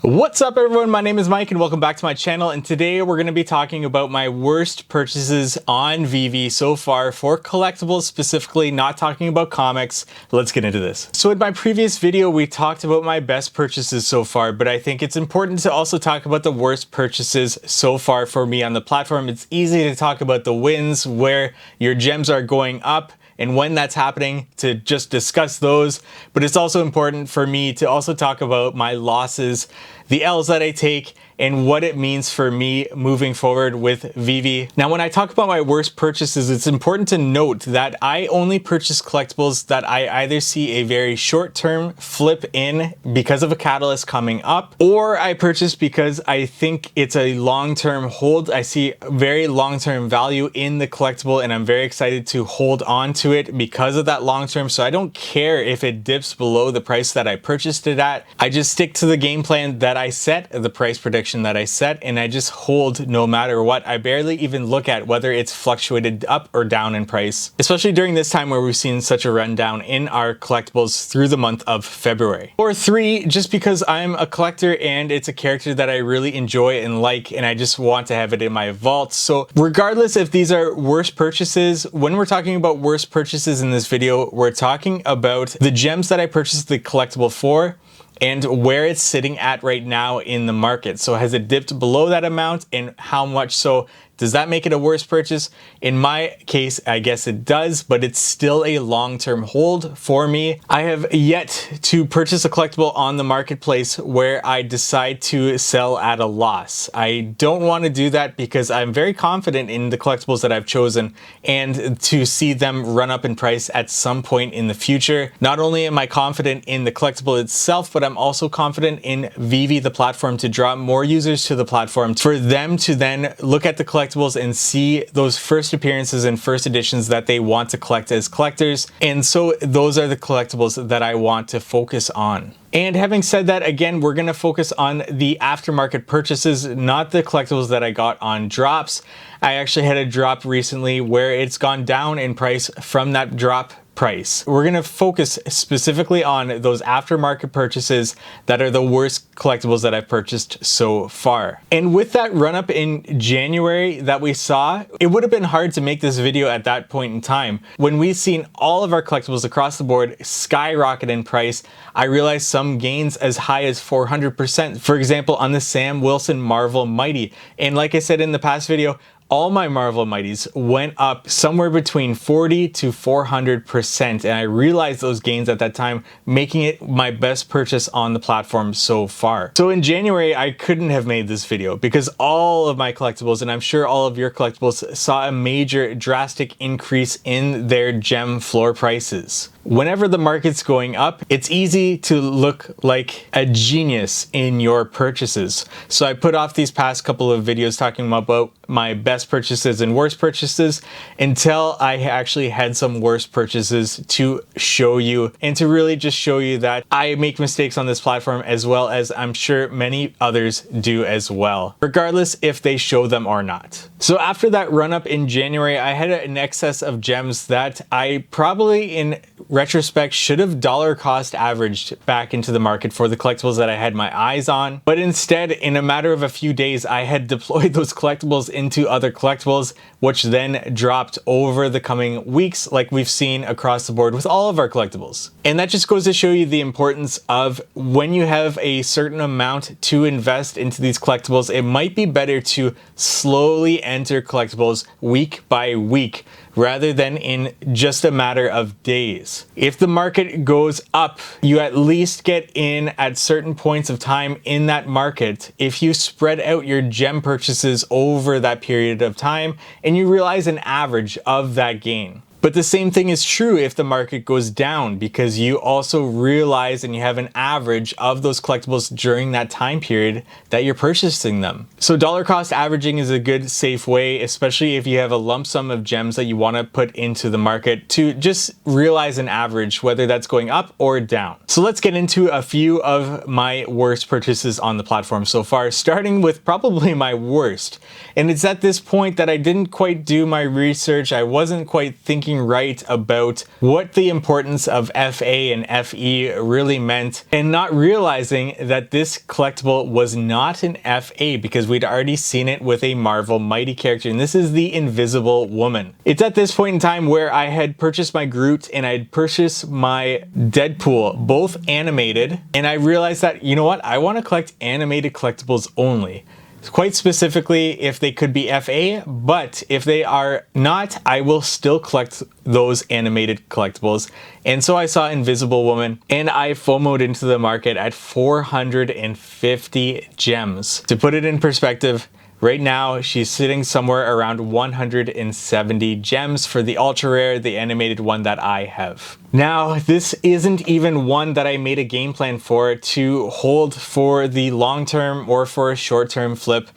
What's up everyone, my name is Mike and welcome back to my channel, and today we're going to be talking about my worst purchases on VeVe so far for collectibles, specifically not talking about comics. Let's get into this. So in my previous video we talked about my best purchases so far, but I think it's important to also talk about the worst purchases so far for me on the platform. It's easy to talk about the wins where your gems are going up and when that's happening to just discuss those, but it's also important for me to also talk about my losses, the L's that I take, and what it means for me moving forward with VeVe. Now, when I talk about my worst purchases, it's important to note that I only purchase collectibles that I either see a very short-term flip in because of a catalyst coming up, or I purchase because I think it's a long-term hold. I see very long-term value in the collectible and I'm very excited to hold on to it because of that long-term. So I don't care if it dips below the price that I purchased it at. I just stick to the game plan that I set, the price prediction that I set, and I just hold no matter what. I barely even look at whether it's fluctuated up or down in price, especially during this time where we've seen such a rundown in our collectibles through the month of February. Or 3, just because I'm a collector and it's a character that I really enjoy and like, and I just want to have it in my vault. So regardless if these are worst purchases, when we're talking about worst purchases in this video, we're talking about the gems that I purchased the collectible for and where it's sitting at right now in the market. So has it dipped below that amount, and how much so? Does that make it a worse purchase? In my case, I guess it does, but it's still a long-term hold for me. I have yet to purchase a collectible on the marketplace where I decide to sell at a loss. I don't want to do that because I'm very confident in the collectibles that I've chosen and to see them run up in price at some point in the future. Not only am I confident in the collectible itself, but I'm also confident in VeVe, the platform, to draw more users to the platform, for them to then look at the collectibles and see those first appearances and first editions that they want to collect as collectors. And so those are the collectibles that I want to focus on. And having said that, again, we're going to focus on the aftermarket purchases, not the collectibles that I got on drops. I actually had a drop recently where it's gone down in price from that drop price. We're going to focus specifically on those aftermarket purchases that are the worst collectibles that I've purchased so far. And with that run up in January that we saw, it would have been hard to make this video at that point in time. When we've seen all of our collectibles across the board skyrocket in price, I realized some gains as high as 400%. For example, on the Sam Wilson Marvel Mighty. And like I said in the past video, all my Marvel Mighties went up somewhere between 40 to 400%, and I realized those gains at that time, making it my best purchase on the platform so far. So in January, I couldn't have made this video because all of my collectibles, and I'm sure all of your collectibles, saw a major drastic increase in their gem floor prices. Whenever the market's going up, it's easy to look like a genius in your purchases. So I put off these past couple of videos talking about my best purchases and worst purchases until I actually had some worst purchases to show you, and to really just show you that I make mistakes on this platform as well as I'm sure many others do as well, regardless if they show them or not. So after that run up in January, I had an excess of gems that I probably in retrospect should have dollar cost averaged back into the market for the collectibles that I had my eyes on. But instead, in a matter of a few days, I had deployed those collectibles into other collectibles, which then dropped over the coming weeks, like we've seen across the board with all of our collectibles. And that just goes to show you the importance of when you have a certain amount to invest into these collectibles, it might be better to slowly enter collectibles week by week rather than in just a matter of days. If the market goes up, you at least get in at certain points of time in that market if you spread out your gem purchases over that period of time and you realize an average of that gain. But the same thing is true if the market goes down, because you also realize and you have an average of those collectibles during that time period that you're purchasing them. So dollar cost averaging is a good safe way, especially if you have a lump sum of gems that you want to put into the market, to just realize an average, whether that's going up or down. So let's get into a few of my worst purchases on the platform so far, starting with probably my worst. And it's at this point that I didn't quite do my research. I wasn't quite thinking thinking right about what the importance of FA and FE really meant, and not realizing that this collectible was not an FA because we'd already seen it with a Marvel Mighty character, and this is the Invisible Woman. It's at this point in time where I had purchased my Groot and I'd purchased my Deadpool, both animated, and I realized that, you know what, I want to collect animated collectibles only. Quite specifically if they could be FA, but if they are not, I will still collect those animated collectibles. And so I saw Invisible Woman and I FOMO'd into the market at 450 gems. To put it in perspective, right now she's sitting somewhere around 170 gems for the ultra rare, the animated one that I have. Now, this isn't even one that I made a game plan for to hold for the long term or for a short term flip.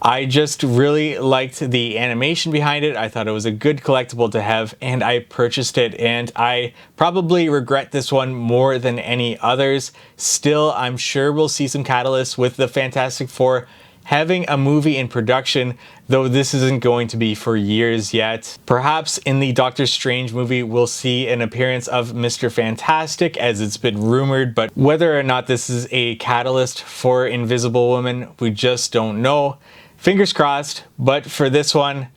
I just really liked the animation behind it. I thought it was a good collectible to have, and I purchased it, and I probably regret this one more than any others. Still, I'm sure we'll see some catalysts with the Fantastic Four having a movie in production, though this isn't going to be for years yet. Perhaps in the Doctor Strange movie we'll see an appearance of Mr. Fantastic, as it's been rumored, but whether or not this is a catalyst for Invisible Woman, we just don't know. Fingers crossed, but for this one,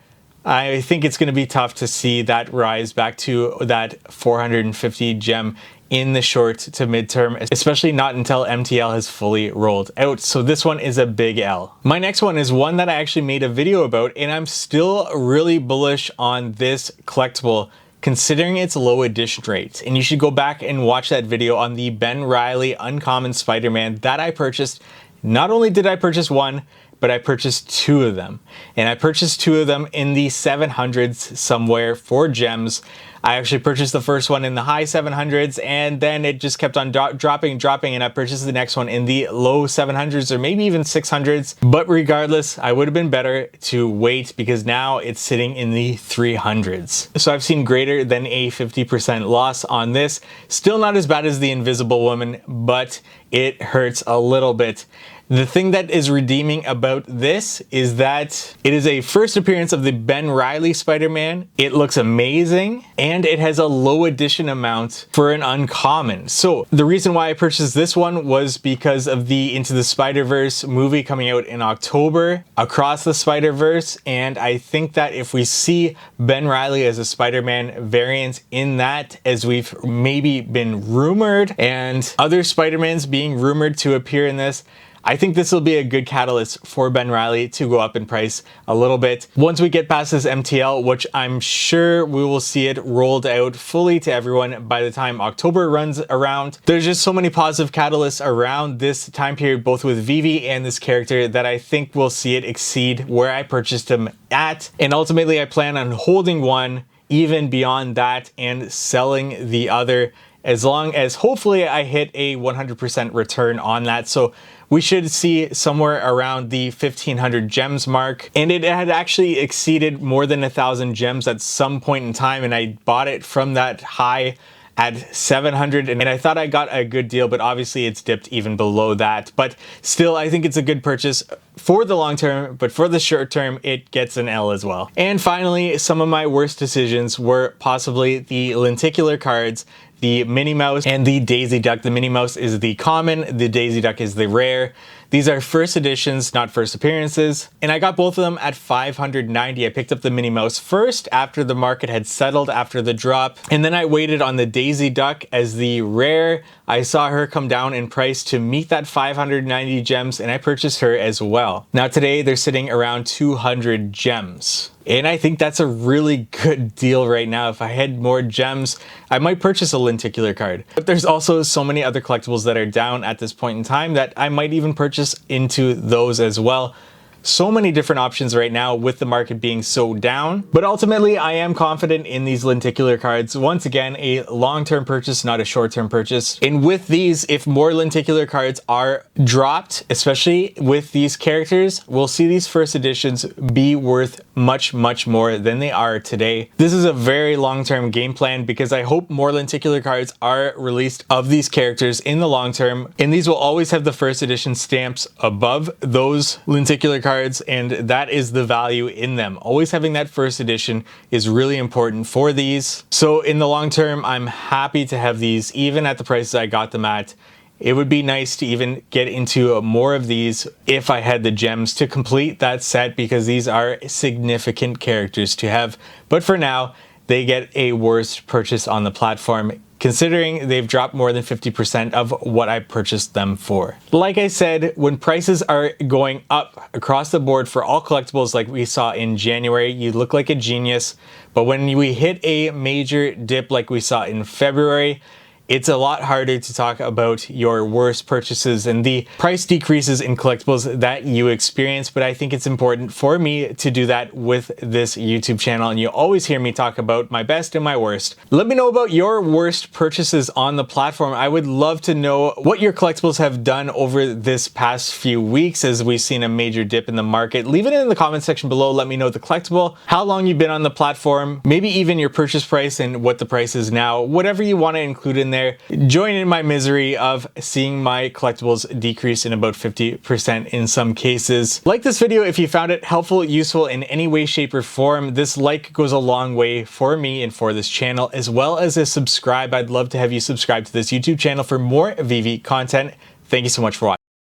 I think it's going to be tough to see that rise back to that 450 gem in the short to midterm, especially not until MTL has fully rolled out. So this one is a big L. My next one is one that I actually made a video about, and I'm still really bullish on this collectible considering its low edition rate. And you should go back and watch that video on the Ben Reilly Uncommon Spider-Man that I purchased. Not only did I purchase one, but I purchased two of them. And I purchased two of them in the 700s somewhere for gems. I actually purchased the first one in the high 700s, and then it just kept on dropping, and I purchased the next one in the low 700s or maybe even 600s. But regardless, I would have been better to wait because now it's sitting in the 300s. So I've seen greater than a 50% loss on this. Still not as bad as the Invisible Woman, but it hurts a little bit. The thing that is redeeming about this is that it is a first appearance of the Ben Reilly Spider-Man. It looks amazing, and it has a low edition amount for an uncommon. So the reason why I purchased this one was because of the Into the Spider-Verse movie coming out in October, Across the Spider-Verse, and I think that if we see Ben Reilly as a Spider-Man variant in that, as we've maybe been rumored, and other Spider-Mans being rumored to appear in this, I think this will be a good catalyst for Ben Reilly to go up in price a little bit. Once we get past this MTL, which I'm sure we will see it rolled out fully to everyone by the time October runs around. There's just so many positive catalysts around this time period, both with VeVe and this character, that I think we'll see it exceed where I purchased him at. And ultimately, I plan on holding one even beyond that and selling the other, as long as hopefully I hit a 100% return on that. So we should see somewhere around the 1500 gems mark. And it had actually exceeded more than 1,000 gems at some point in time, and I bought it from that high at 700, and I thought I got a good deal, but obviously it's dipped even below that. But still, I think it's a good purchase for the long term, but for the short term, it gets an L as well. And finally, some of my worst decisions were possibly the lenticular cards, the Minnie Mouse and the Daisy Duck. The Minnie Mouse is the common, the Daisy Duck is the rare. These are first editions, not first appearances. And I got both of them at 590. I picked up the Minnie Mouse first after the market had settled after the drop. And then I waited on the Daisy Duck as the rare. I saw her come down in price to meet that 590 gems, and I purchased her as well. Now today they're sitting around 200 gems. And I think that's a really good deal right now. If I had more gems, I might purchase a lenticular card. But there's also so many other collectibles that are down at this point in time that I might even purchase into those as well. So many different options right now with the market being so down. But ultimately, I am confident in these lenticular cards. Once again, a long-term purchase, not a short-term purchase. And with these, if more lenticular cards are dropped, especially with these characters, we'll see these first editions be worth much, much more than they are today. This is a very long-term game plan because I hope more lenticular cards are released of these characters in the long term. And these will always have the first edition stamps above those lenticular cards cards, and that is the value in them. Always having that first edition is really important for these. So in the long term, I'm happy to have these even at the prices I got them at. It would be nice to even get into more of these if I had the gems to complete that set, because these are significant characters to have. But for now, they get a worst purchase on the platform, considering they've dropped more than 50% of what I purchased them for. Like I said, when prices are going up across the board for all collectibles like we saw in January, you look like a genius. But when we hit a major dip like we saw in February, it's a lot harder to talk about your worst purchases and the price decreases in collectibles that you experience. But I think it's important for me to do that with this YouTube channel, and you always hear me talk about my best and my worst. Let me know about your worst purchases on the platform. I would love to know what your collectibles have done over this past few weeks as we've seen a major dip in the market. Leave it in the comment section below. Let me know the collectible, how long you've been on the platform, maybe even your purchase price and what the price is now. Whatever you want to include in there. Join in my misery of seeing my collectibles decrease in about 50% in some cases. Like this video if you found it helpful, useful in any way, shape, or form. This like goes a long way for me and for this channel, as well as a subscribe. I'd love to have you subscribe to this YouTube channel for more VeVe content. Thank you so much for watching.